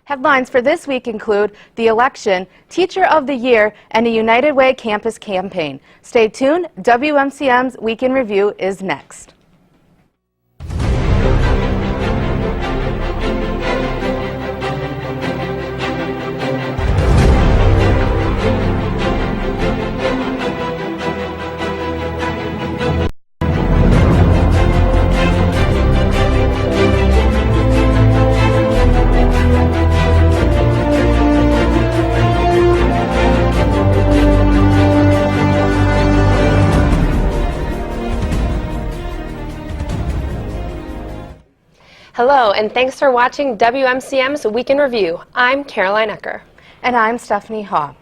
Headlines for this week include the election, Teacher of the Year, and a United Way campus campaign. Stay tuned. WMCM's Week in Review is next. Hello, and thanks for watching WMCM's Week in Review. I'm Caroline Ecker. And I'm Stephanie Haugh.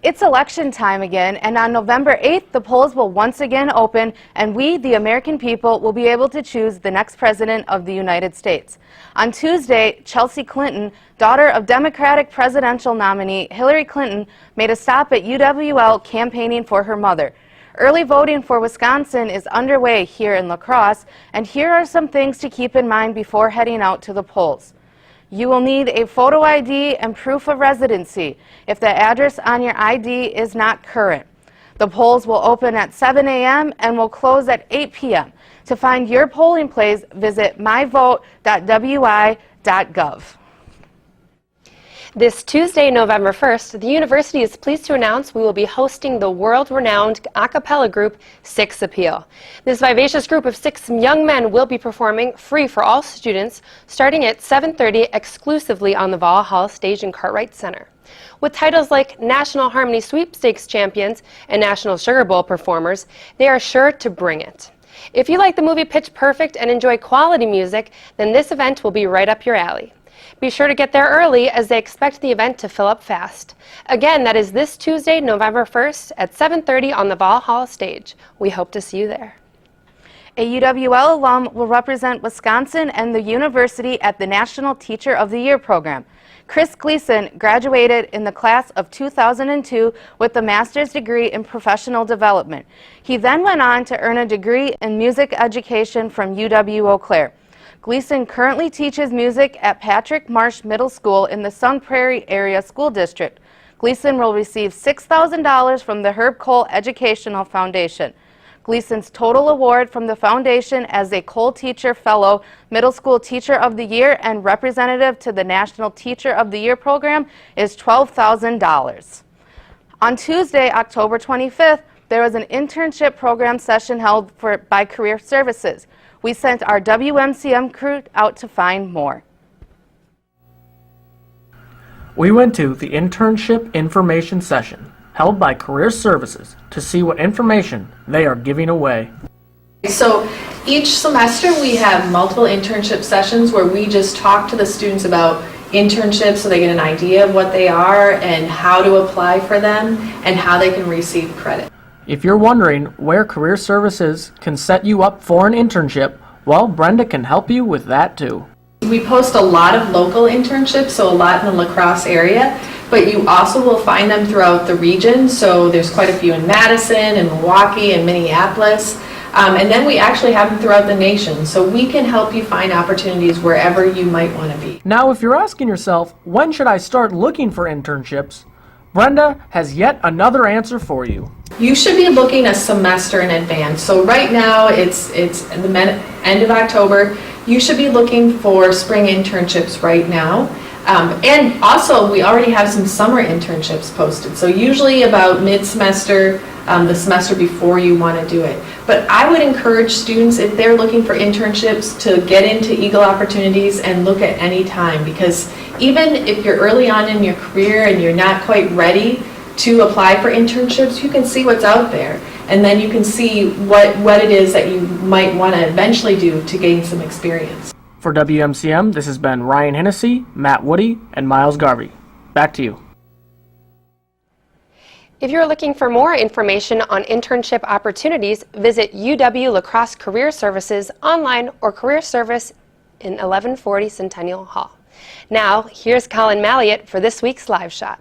It's election time again, and on November 8th, the polls will once again open, and we, the American people, will be able to choose the next president of the United States. On Tuesday, Chelsea Clinton, daughter of Democratic presidential nominee Hillary Clinton, made a stop at UWL campaigning for her mother. Early voting for Wisconsin is underway here in La Crosse, and here are some things to keep in mind before heading out to the polls. You will need a photo ID and proof of residency if the address on your ID is not current. The polls will open at 7 a.m. and will close at 8 p.m. To find your polling place, visit myvote.wi.gov. This Tuesday, November 1st, the university is pleased to announce we will be hosting the world-renowned a cappella group, Six Appeal. This vivacious group of 6 young men will be performing free for all students starting at 7:30 exclusively on the Valhalla stage in Cartwright Center. With titles like National Harmony Sweepstakes champions and National Sugar Bowl performers, they are sure to bring it. If you like the movie Pitch Perfect and enjoy quality music, then this event will be right up your alley. Be sure to get there early as they expect the event to fill up fast. Again, that is this Tuesday, November 1st at 7:30 on the Valhalla stage. We hope to see you there. A UWL alum will represent Wisconsin and the university at the National Teacher of the Year program. Chris Gleason graduated in the class of 2002 with a master's degree in professional development. He then went on to earn a degree in music education from UW-Eau Claire. Gleason currently teaches music at Patrick Marsh Middle School in the Sun Prairie Area School District. Gleason will receive $6,000 from the Herb Cole Educational Foundation. Gleason's total award from the foundation as a Cole Teacher Fellow, Middle School Teacher of the Year, and representative to the National Teacher of the Year program is $12,000. On Tuesday, October 25th, there was an internship program session held by Career Services. We sent our WMCM crew out to find more. We went to the internship information session held by Career Services to see what information they are giving away. So each semester we have multiple internship sessions where we just talk to the students about internships so they get an idea of what they are and how to apply for them and how they can receive credit. If you're wondering where Career Services can set you up for an internship, well, Brenda can help you with that too. We post a lot of local internships, so a lot in the La Crosse area, but you also will find them throughout the region. So there's quite a few in Madison and Milwaukee and Minneapolis. And then we actually have them throughout the nation. So we can help you find opportunities wherever you might want to be. Now, if you're asking yourself, when should I start looking for internships? Brenda has yet another answer for you. You should be looking a semester in advance. So right now it's the end of October. You should be looking for spring internships right now. And also we already have some summer internships posted. So usually about mid-semester, the semester before you want to do it. But I would encourage students, if they're looking for internships, to get into Eagle Opportunities and look at any time, because even if you're early on in your career and you're not quite ready to apply for internships, you can see what's out there, and then you can see what it is that you might want to eventually do to gain some experience. For WMCM, this has been Ryan Hennessy, Matt Woody, and Miles Garvey. Back to you. If you're looking for more information on internship opportunities, visit UW La Crosse Career Services online or Career Service in 1140 Centennial Hall. Now, here's Colin Malliott for this week's Live Shot.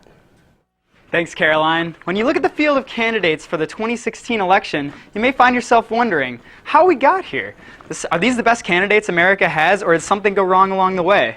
Thanks, Caroline. When you look at the field of candidates for the 2016 election, you may find yourself wondering how we got here. Are these the best candidates America has, or did something go wrong along the way?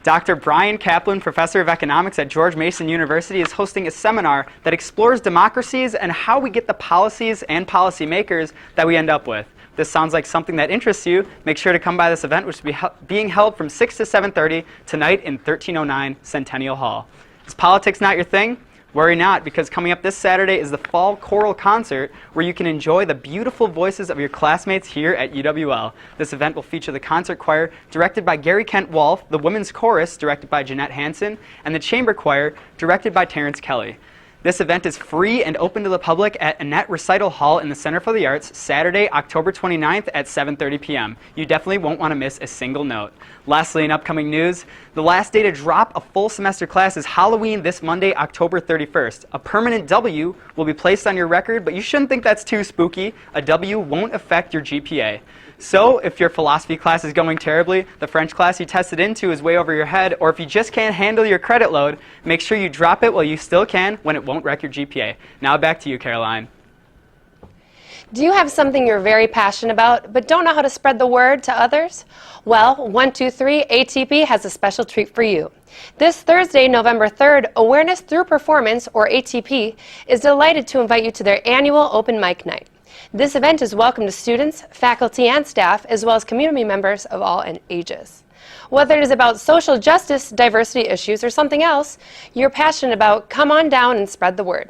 Dr. Brian Kaplan, professor of economics at George Mason University, is hosting a seminar that explores democracies and how we get the policies and policymakers that we end up with. If this sounds like something that interests you, make sure to come by this event, which will be being held from 6 to 7:30 tonight in 1309 Centennial Hall. Is politics not your thing? Worry not, because coming up this Saturday is the Fall Choral Concert, where you can enjoy the beautiful voices of your classmates here at UWL. This event will feature the concert choir, directed by Gary Kent Wolf, the women's chorus, directed by Jeanette Hansen, and the chamber choir, directed by Terrence Kelly. This event is free and open to the public at Annette Recital Hall in the Center for the Arts, Saturday, October 29th at 7:30 p.m. You definitely won't want to miss a single note. Lastly, in upcoming news, the last day to drop a full semester class is Halloween this Monday, October 31st. A permanent W will be placed on your record, but you shouldn't think that's too spooky. A W won't affect your GPA. So, if your philosophy class is going terribly, the French class you tested into is way over your head, or if you just can't handle your credit load, make sure you drop it while you still can when it won't wreck your GPA. Now back to you, Caroline. Do you have something you're very passionate about but don't know how to spread the word to others? Well, 123 ATP has a special treat for you. This Thursday, November 3rd, Awareness Through Performance, or ATP, is delighted to invite you to their annual open mic night. This event is welcome to students, faculty, and staff, as well as community members of all ages. Whether it is about social justice, diversity issues, or something else you're passionate about, come on down and spread the word.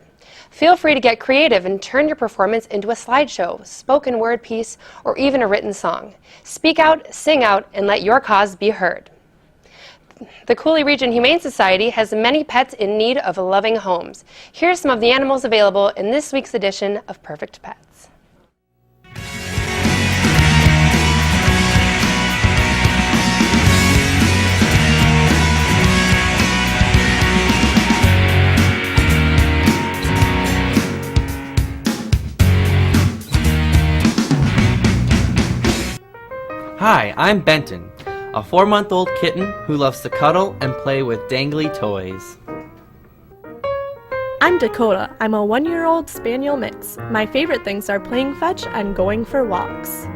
Feel free to get creative and turn your performance into a slideshow, spoken word piece, or even a written song. Speak out, sing out, and let your cause be heard. The Cooley Region Humane Society has many pets in need of loving homes. Here's some of the animals available in this week's edition of Perfect Pets. Hi, I'm Benton, a 4-month-old kitten who loves to cuddle and play with dangly toys. I'm Dakota. I'm a 1-year-old spaniel mix. My favorite things are playing fetch and going for walks.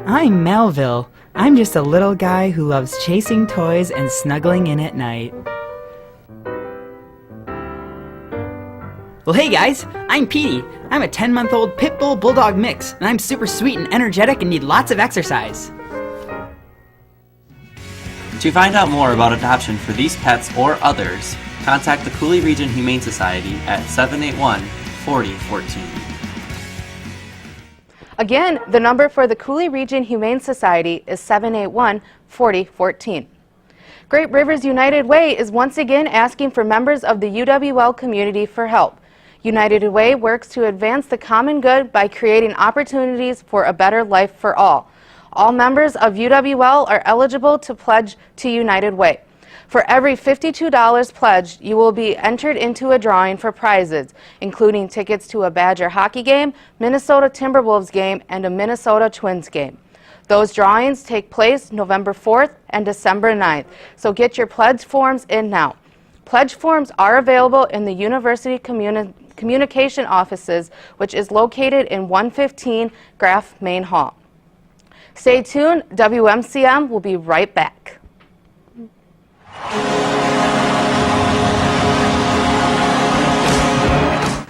I'm Melville. I'm just a little guy who loves chasing toys and snuggling in at night. Well, hey guys, I'm Petey. I'm a 10-month-old pit bull bulldog mix, and I'm super sweet and energetic and need lots of exercise. To find out more about adoption for these pets or others, contact the Cooley Region Humane Society at 781-4014. Again, the number for the Cooley Region Humane Society is 781-4014. Great Rivers United Way is once again asking for members of the UWL community for help. United Way works to advance the common good by creating opportunities for a better life for all. All members of UWL are eligible to pledge to United Way. For every $52 pledged, you will be entered into a drawing for prizes, including tickets to a Badger hockey game, Minnesota Timberwolves game, and a Minnesota Twins game. Those drawings take place November 4th and December 9th, so get your pledge forms in now. Pledge forms are available in the University Communication Offices, which is located in 115 Graf Main Hall. Stay tuned, WMCM will be right back.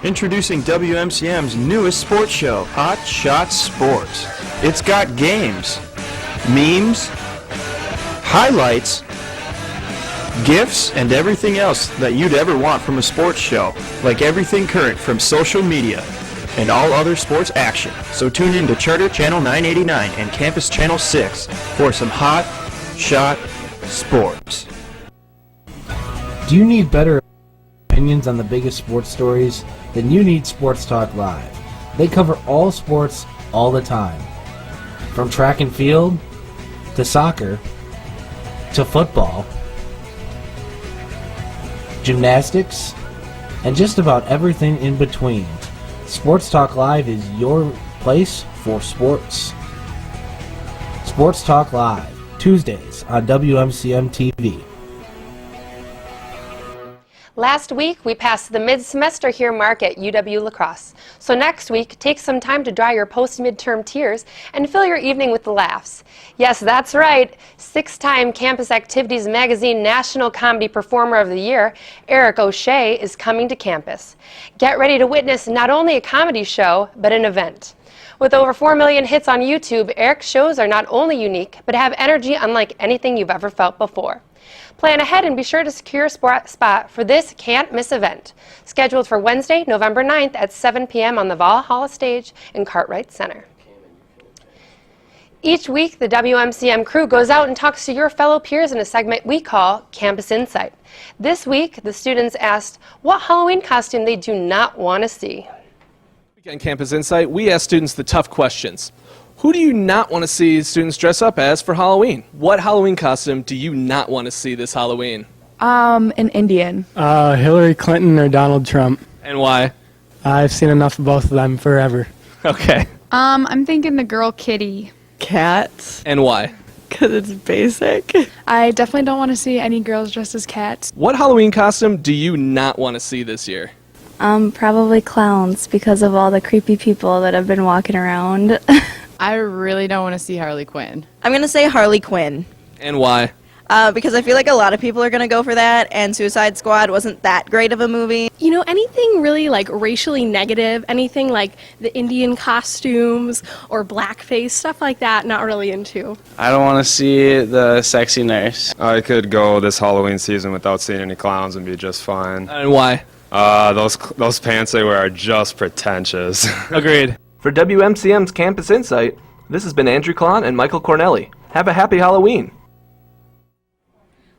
Introducing WMCM's newest sports show, Hot Shot Sports. It's got games, memes, highlights, gifts, and everything else that you'd ever want from a sports show, like everything current from social media and all other sports action. So tune in to Charter Channel 989 and Campus Channel 6 for some Hot Shot Sports. Do you need better opinions on the biggest sports stories? Then you need Sports Talk Live. They cover all sports all the time. From track and field, to soccer, to football, gymnastics, and just about everything in between. Sports Talk Live is your place for sports. Sports Talk Live, Tuesdays on WMCM TV. Last week, we passed the mid-semester here mark at UW-La Crosse. So next week, take some time to dry your post-midterm tears and fill your evening with laughs. Yes, that's right. 6-time Campus Activities Magazine National Comedy Performer of the Year, Eric O'Shea, is coming to campus. Get ready to witness not only a comedy show, but an event. With over 4 million hits on YouTube, Eric's shows are not only unique, but have energy unlike anything you've ever felt before. Plan ahead and be sure to secure a spot for this can't-miss event, scheduled for Wednesday, November 9th at 7 p.m. on the Valhalla stage in Cartwright Center. Each week, the WMCM crew goes out and talks to your fellow peers in a segment we call Campus Insight. This week, the students asked what Halloween costume they do not want to see. On Campus Insight, we ask students the tough questions. Who do you not want to see students dress up as for Halloween? What Halloween costume do you not want to see this Halloween? An Indian. Hillary Clinton or Donald Trump. And why? I've seen enough of both of them forever. Okay. I'm thinking the girl kitty. Cats. And why? Because it's basic. I definitely don't want to see any girls dressed as cats. What Halloween costume do you not want to see this year? Probably clowns because of all the creepy people that have been walking around. I really don't want to see Harley Quinn. I'm going to say Harley Quinn. And why? Because I feel like a lot of people are going to go for that, and Suicide Squad wasn't that great of a movie. You know, anything really like racially negative, anything like the Indian costumes or blackface, stuff like that, not really into. I don't want to see the sexy nurse. I could go this Halloween season without seeing any clowns and be just fine. And why? Those pants they wear are just pretentious. Agreed. For WMCM's Campus Insight, this has been Andrew Klon and Michael Cornelli. Have a happy Halloween.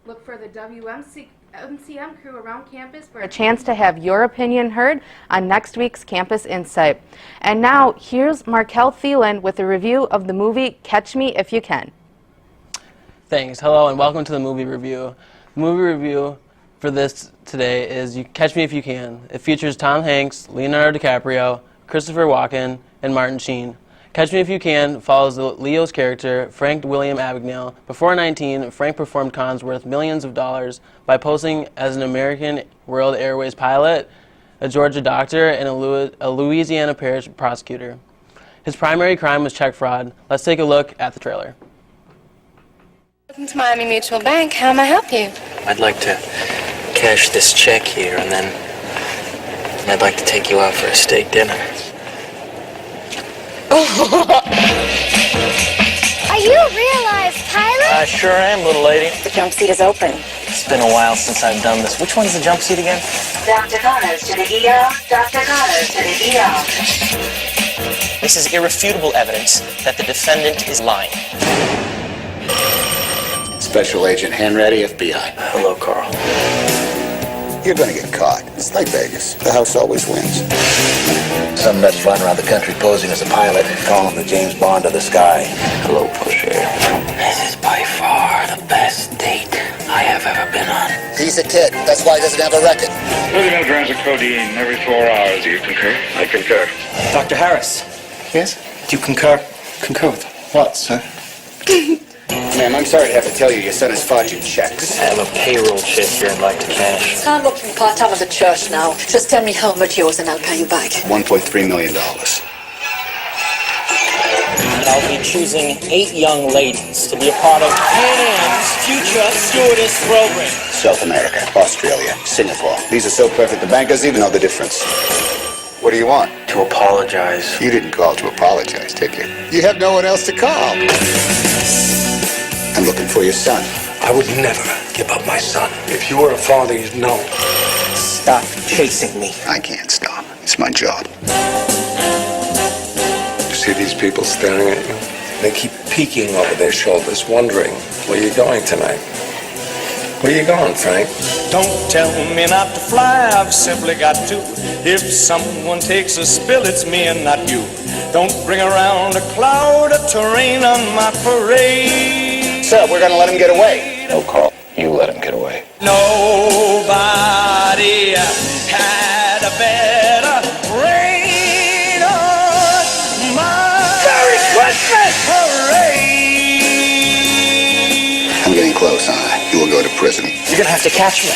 Look for the WMCM crew around campus for a chance to have your opinion heard on next week's Campus Insight. And now, here's Markel Thielen with a review of the movie Catch Me If You Can. Thanks. Hello and welcome to the movie review. The movie review for this today is Catch Me If You Can. It features Tom Hanks, Leonardo DiCaprio, Christopher Walken, and Martin Sheen. Catch Me If You Can follows Leo's character, Frank William Abagnale. Before 19, Frank performed cons worth millions of dollars by posing as an American World Airways pilot, a Georgia doctor, and a Louisiana parish prosecutor. His primary crime was check fraud. Let's take a look at the trailer. Welcome to Miami Mutual Bank. How may I help you? I'd like to cash this check here, and then I'd like to take you out for a steak dinner. Are you a realized pilot? I sure am, little lady. The jump seat is open. It's been a while since I've done this. Which one's the jump seat again? Dr. Connors to the ER. Dr. Connors to the ER. This is irrefutable evidence that the defendant is lying. Special Agent Hanratty, FBI. Hello, Carl. You're gonna get caught. It's like Vegas. The house always wins. Some nuts flying around the country posing as a pilot, calling him the James Bond of the sky. Hello, Push Air. This is by far the best date I have ever been on. He's a kid. That's why he doesn't have a record. 30 milligrams of codeine every 4 hours. Do you concur? I concur. Dr. Harris. Yes? Do you concur? Concur with what, sir? Ma'am, I'm sorry to have to tell you your son is forging checks. I have a payroll check here I'd like to cash. I'm looking part-time at the church now. Just tell me how much yours and I'll pay you back. $1.3 million. And I'll be choosing 8 young ladies to be a part of Pan's future stewardess program. South America, Australia, Singapore. These are so perfect the bank doesn't even know the difference. What do you want? To apologize. You didn't call to apologize, did you? You have no one else to call. I'm looking for your son. I would never give up my son. If you were a father, you'd know. Stop chasing me. I can't stop. It's my job. You see these people staring at you? They keep peeking over their shoulders, wondering where you're going tonight. Where you going, Frank? Don't tell me not to fly, I've simply got to. If someone takes a spill, it's me and not you. Don't bring around a cloud of terrain on my parade. Sir, we're gonna let him get away. No, Carl, you let him get away. Nobody had a better rain on my Merry Christmas parade. I'm getting close, huh? You will go to prison. You're gonna have to catch me.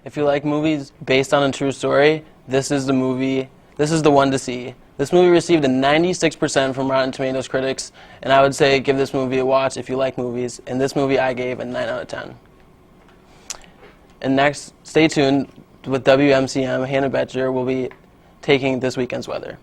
If you like movies based on a true story, this is the movie. This is the one to see. This movie received a 96% from Rotten Tomatoes critics, and I would say give this movie a watch if you like movies. And this movie I gave a 9 out of 10. And next, stay tuned with WMCM. Hannah Boettcher will be taking this weekend's weather.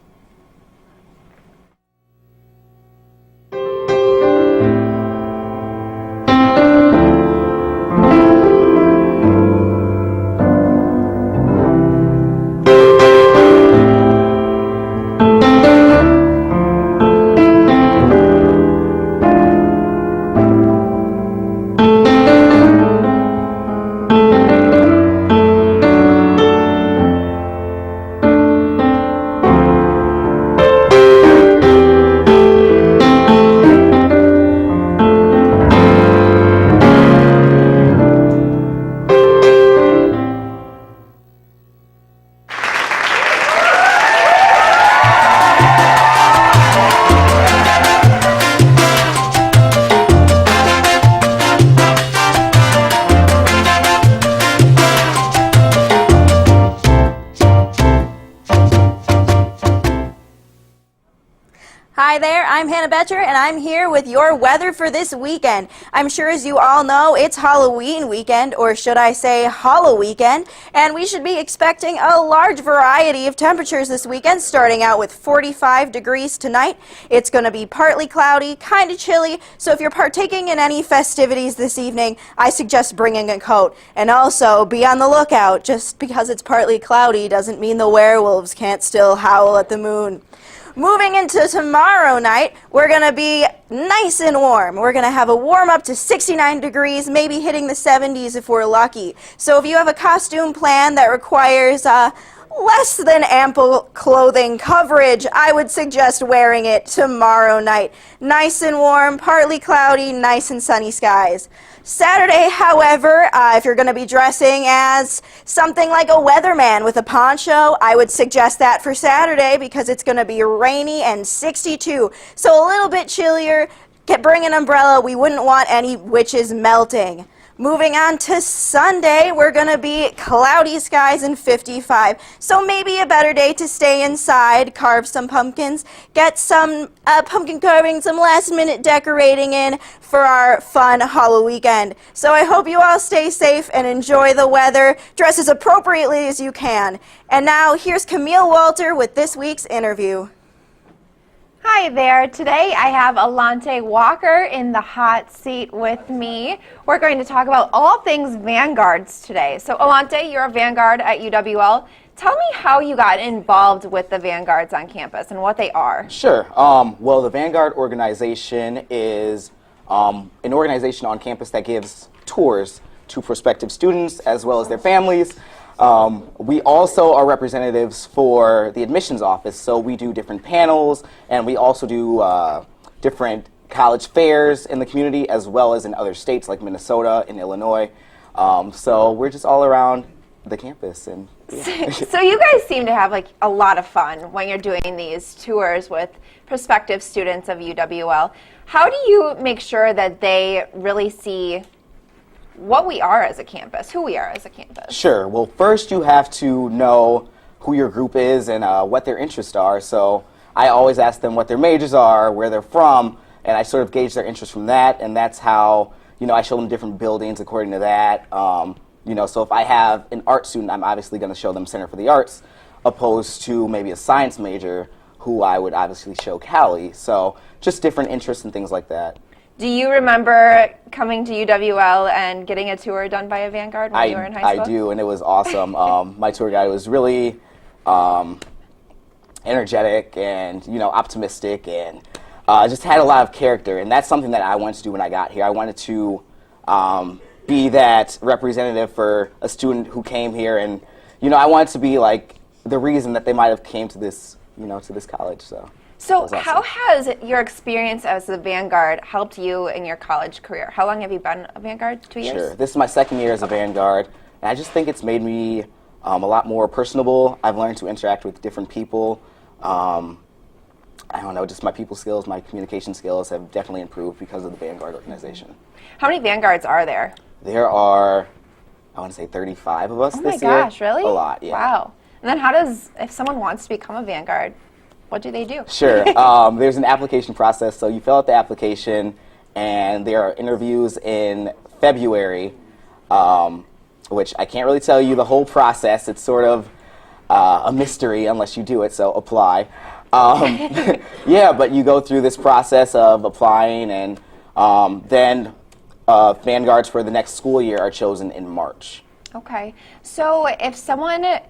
Hi there, I'm Hannah Boettcher, and I'm here with your weather for this weekend. I'm sure as you all know, it's Halloween weekend, or should I say Hollow weekend, and we should be expecting a large variety of temperatures this weekend, starting out with 45 degrees tonight. It's going to be partly cloudy, kind of chilly, so if you're partaking in any festivities this evening, I suggest bringing a coat. And also, be on the lookout. Just because it's partly cloudy doesn't mean the werewolves can't still howl at the moon. Moving into tomorrow night, we're going to be nice and warm. We're going to have a warm up to 69 degrees, maybe hitting the 70s if we're lucky. So if you have a costume plan that requires less than ample clothing coverage, I would suggest wearing it tomorrow night. Nice and warm, partly cloudy, nice and sunny skies. Saturday, however, if you're going to be dressing as something like a weatherman with a poncho, I would suggest that for Saturday because it's going to be rainy and 62. So a little bit chillier. Bring an umbrella. We wouldn't want any witches melting. Moving on to Sunday, we're going to be cloudy skies and 55. So maybe a better day to stay inside, carve some pumpkins, get some pumpkin carving, some last minute decorating in for our fun Halloween weekend. So I hope you all stay safe and enjoy the weather. Dress as appropriately as you can. And now here's Camille Walter with this week's interview. Hi there. Today I have Alante Walker in the hot seat with me. We're going to talk about all things Vanguards today. So Alante, you're a Vanguard at UWL. Tell me how you got involved with the Vanguards on campus and what they are. Sure. Well, the Vanguard organization is an organization on campus that gives tours to prospective students as well as their families. We also are representatives for the admissions office, so we do different panels, and we also do different college fairs in the community as well as in other states like Minnesota and Illinois. So we're just all around the campus. And yeah. So you guys seem to have like a lot of fun when you're doing these tours with prospective students of UWL. How do you make sure that they really see what we are as a campus, who we are as a campus? Sure. Well, first you have to know who your group is and what their interests are. So I always ask them what their majors are, where they're from, and I sort of gauge their interest from that, and that's how, I show them different buildings according to that. So if I have an art student, I'm obviously going to show them Center for the Arts, opposed to maybe a science major, who I would obviously show Cali. So just different interests and things like that. Do you remember coming to UWL and getting a tour done by a Vanguard when you were in high school? I do, and it was awesome. My tour guide was really energetic and, optimistic and just had a lot of character. And that's something that I wanted to do when I got here. I wanted to be that representative for a student who came here, and, I wanted to be like the reason that they might have came to this, to this college. So how has your experience as a Vanguard helped you in your college career? How long have you been a Vanguard? 2 years? Sure. This is my second year as a Vanguard, and I just think it's made me a lot more personable. I've learned to interact with different people. I don't know, just my people skills, my communication skills have definitely improved because of the Vanguard organization. How many Vanguards are there? There are I want to say 35 of us Oh my this year. gosh, really? A lot, yeah. Wow. And then how does, if someone wants to become a Vanguard, what do they do? Sure. There's an application process. So you fill out the application, and there are interviews in February, which I can't really tell you the whole process. It's sort of a mystery unless you do it, so apply. Yeah, but you go through this process of applying, and then Vanguards for the next school year are chosen in March. Okay. So if someone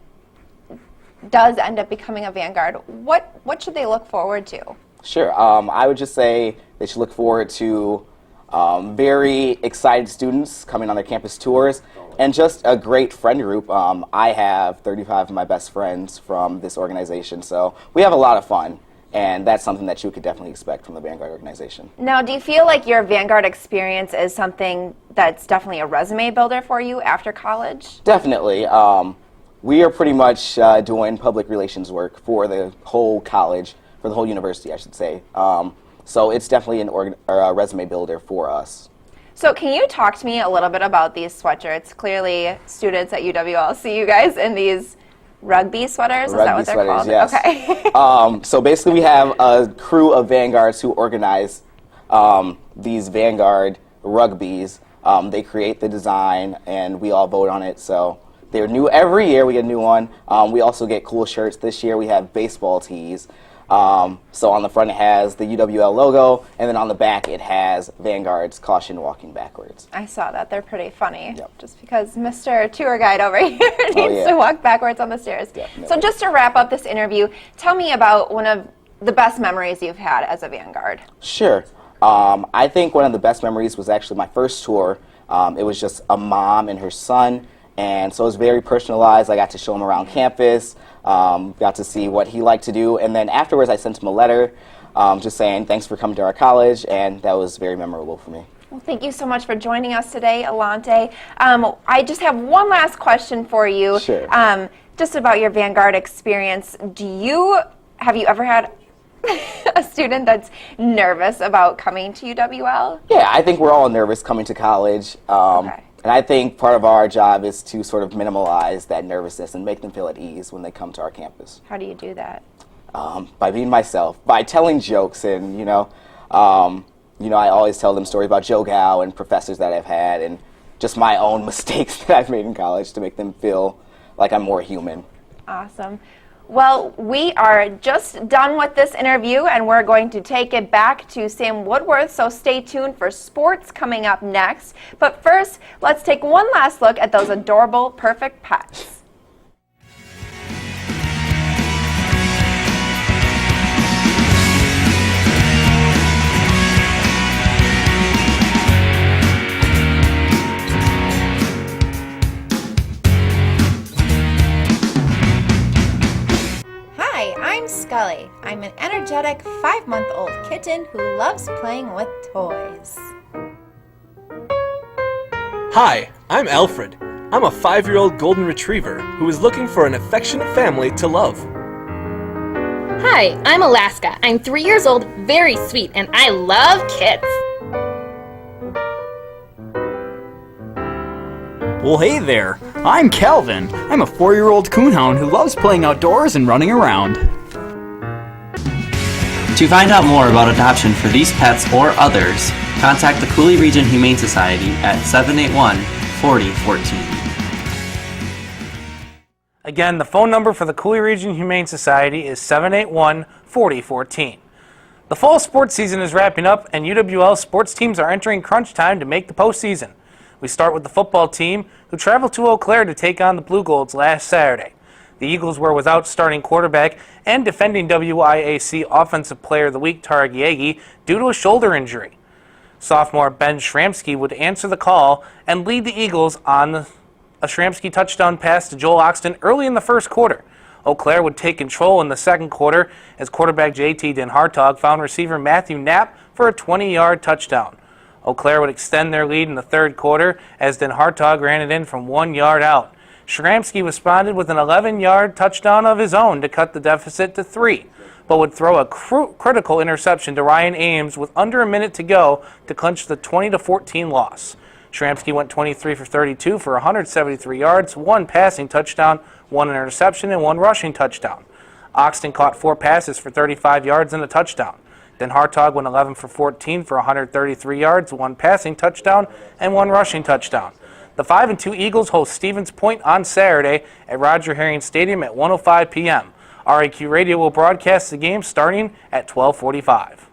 does end up becoming a Vanguard, what should they look forward to? Sure. I would just say they should look forward to very excited students coming on their campus tours and just a great friend group. I have 35 of my best friends from this organization, so we have a lot of fun, and that's something that you could definitely expect from the Vanguard organization. Now, do you feel like your Vanguard experience is something that's definitely a resume builder for you after college? Definitely. We are pretty much doing public relations work for the whole college, for the whole university, I should say. So it's definitely a resume builder for us. So can you talk to me a little bit about these sweatshirts? Clearly, students at UWL see you guys in these rugby sweaters. Is that what they're called? Yes. Okay. So basically, we have a crew of Vanguards who organize these Vanguard rugbies. They create the design, and we all vote on it. So they're new every year. We get a new one. We also get cool shirts. This year, we have baseball tees. So on the front it has the UWL logo, and then on the back it has Vanguard's Caution Walking Backwards. I saw that. They're pretty funny. Yep. Just because Mr. Tour Guide over here needs to walk backwards on the stairs. Definitely. So just to wrap up this interview, tell me about one of the best memories you've had as a Vanguard. Sure. I think one of the best memories was actually my first tour. It was just a mom and her son, and so it was very personalized. I got to show him around campus. Got to see what he liked to do, and then afterwards I sent him a letter just saying thanks for coming to our college, and that was very memorable for me. Well, thank you so much for joining us today, Alante. I just have one last question for you. Sure. Just about your Vanguard experience. Have you ever had a student that's nervous about coming to UWL? Yeah, I think we're all nervous coming to college. Okay. And I think part of our job is to sort of minimize that nervousness and make them feel at ease when they come to our campus. How do you do that? By being myself, by telling jokes, and I always tell them stories about Joe Gow and professors that I've had, and just my own mistakes that I've made in college to make them feel like I'm more human. Awesome. Well, we are just done with this interview, and we're going to take it back to Sam Woodworth, so stay tuned for sports coming up next. But first, let's take one last look at those adorable, perfect pets. Hi, I'm Scully. I'm an energetic 5-month-old kitten who loves playing with toys. Hi, I'm Alfred. I'm a 5-year-old golden retriever who is looking for an affectionate family to love. Hi, I'm Alaska. I'm 3 years old, very sweet, and I love kits. Well, hey there. I'm Calvin. I'm a 4-year-old coonhound who loves playing outdoors and running around. To find out more about adoption for these pets or others, contact the Cooley Region Humane Society at 781-4014. Again, the phone number for the Cooley Region Humane Society is 781-4014. The fall sports season is wrapping up, and UWL sports teams are entering crunch time to make the postseason. We start with the football team, who traveled to Eau Claire to take on the Blue Golds last Saturday. The Eagles were without starting quarterback and defending WIAC Offensive Player of the Week Tarek Yagi due to a shoulder injury. Sophomore Ben Shramsky would answer the call and lead the Eagles on a Shramsky touchdown pass to Joel Oxton early in the first quarter. Eau Claire would take control in the second quarter as quarterback JT Den Hartog found receiver Matthew Knapp for a 20-yard touchdown. Eau Claire would extend their lead in the third quarter as Den Hartog ran it in from 1 yard out. Shramsky responded with an 11-yard touchdown of his own to cut the deficit to 3, but would throw a critical interception to Ryan Ames with under a minute to go to clinch the 20-14 loss. Shramsky went 23 for 32 for 173 yards, 1 passing touchdown, 1 interception, and 1 rushing touchdown. Oxton caught 4 passes for 35 yards and a touchdown. Den Hartog went 11 for 14 for 133 yards, 1 passing touchdown, and 1 rushing touchdown. The 5-2 Eagles host Stevens Point on Saturday at Roger Herring Stadium at 1:05 p.m. RAQ Radio will broadcast the game starting at 12:45.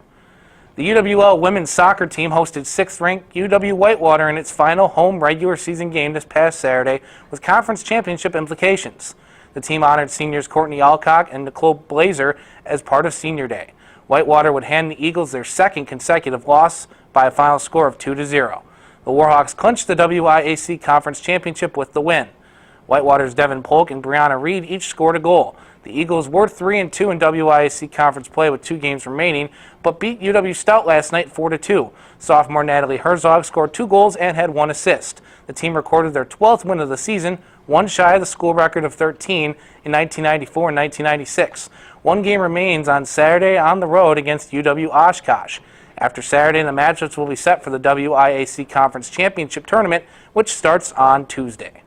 The UWL women's soccer team hosted 6th-ranked UW-Whitewater in its final home regular season game this past Saturday with conference championship implications. The team honored seniors Courtney Alcock and Nicole Blazer as part of Senior Day. Whitewater would hand the Eagles their 2nd consecutive loss by a final score of 2-0. The Warhawks clinched the WIAC Conference Championship with the win. Whitewater's Devin Polk and Brianna Reed each scored a goal. The Eagles were 3-2 in WIAC Conference play with 2 games remaining, but beat UW Stout last night 4-2. Sophomore Natalie Herzog scored 2 goals and had 1 assist. The team recorded their 12th win of the season, 1 shy of the school record of 13 in 1994 and 1996. 1 game remains on Saturday on the road against UW Oshkosh. After Saturday, the matchups will be set for the WIAC Conference Championship Tournament, which starts on Tuesday.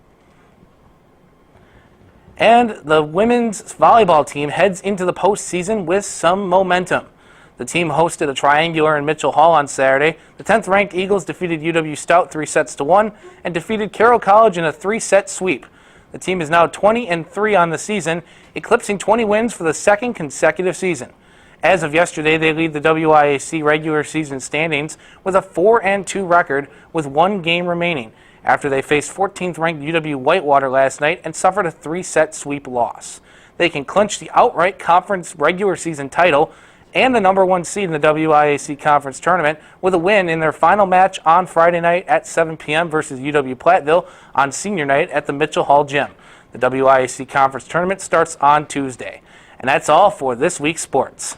And the women's volleyball team heads into the postseason with some momentum. The team hosted a triangular in Mitchell Hall on Saturday. The 10th-ranked Eagles defeated UW Stout 3-1 and defeated Carroll College in a 3-set sweep. The team is now 20-3 on the season, eclipsing 20 wins for the 2nd consecutive season. As of yesterday, they lead the WIAC regular season standings with a 4-2 record with 1 game remaining after they faced 14th-ranked UW-Whitewater last night and suffered a 3-set sweep loss. They can clinch the outright conference regular season title and the number 1 seed in the WIAC Conference Tournament with a win in their final match on Friday night at 7 p.m. versus UW-Platteville on senior night at the Mitchell Hall Gym. The WIAC Conference Tournament starts on Tuesday. And that's all for this week's sports.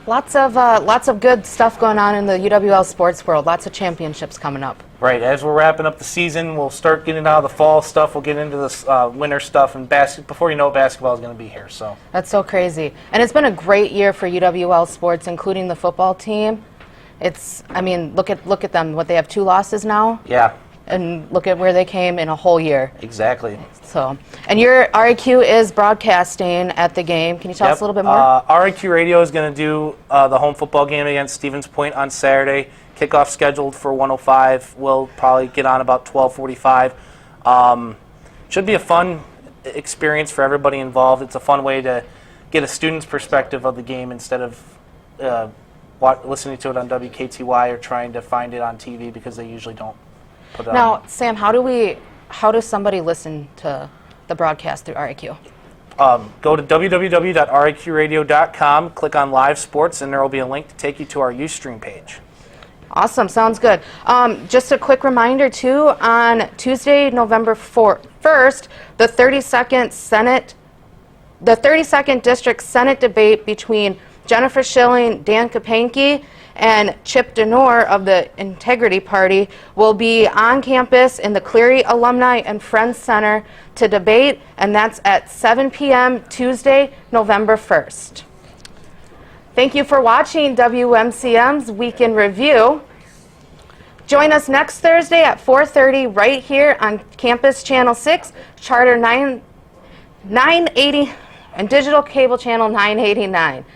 Lots of good stuff going on in the UWL sports world. Lots of championships coming up. Right. As we're wrapping up the season, we'll start getting out of the fall stuff. We'll get into this winter stuff, and before you know it, basketball is going to be here. So that's so crazy. And it's been a great year for UWL sports, including the football team. Look at them. What, they have 2 losses now? Yeah. And look at where they came in a whole year. Exactly. So, and your RAQ is broadcasting at the game. Can you tell us a little bit more? RAQ Radio is going to do the home football game against Stevens Point on Saturday. Kickoff scheduled for 1:05. We'll probably get on about 12:45. Should be a fun experience for everybody involved. It's a fun way to get a student's perspective of the game instead of listening to it on WKTY or trying to find it on TV because they usually don't put it on. Now, Sam, how does somebody listen to the broadcast through RAQ? Go to www.raqradio.com, click on Live Sports, and there will be a link to take you to our Ustream page. Awesome, sounds good. Just a quick reminder, too, on Tuesday, November 1st, the 32nd District Senate debate between Jennifer Schilling, Dan Kapanke, and Chip Denor of the Integrity Party will be on campus in the Cleary Alumni and Friends Center to debate, and that's at 7 p.m. Tuesday, November 1st. Thank you for watching WMCM's Week in Review. Join us next Thursday at 4:30 right here on Campus Channel 6, Charter 980, and Digital Cable Channel 989.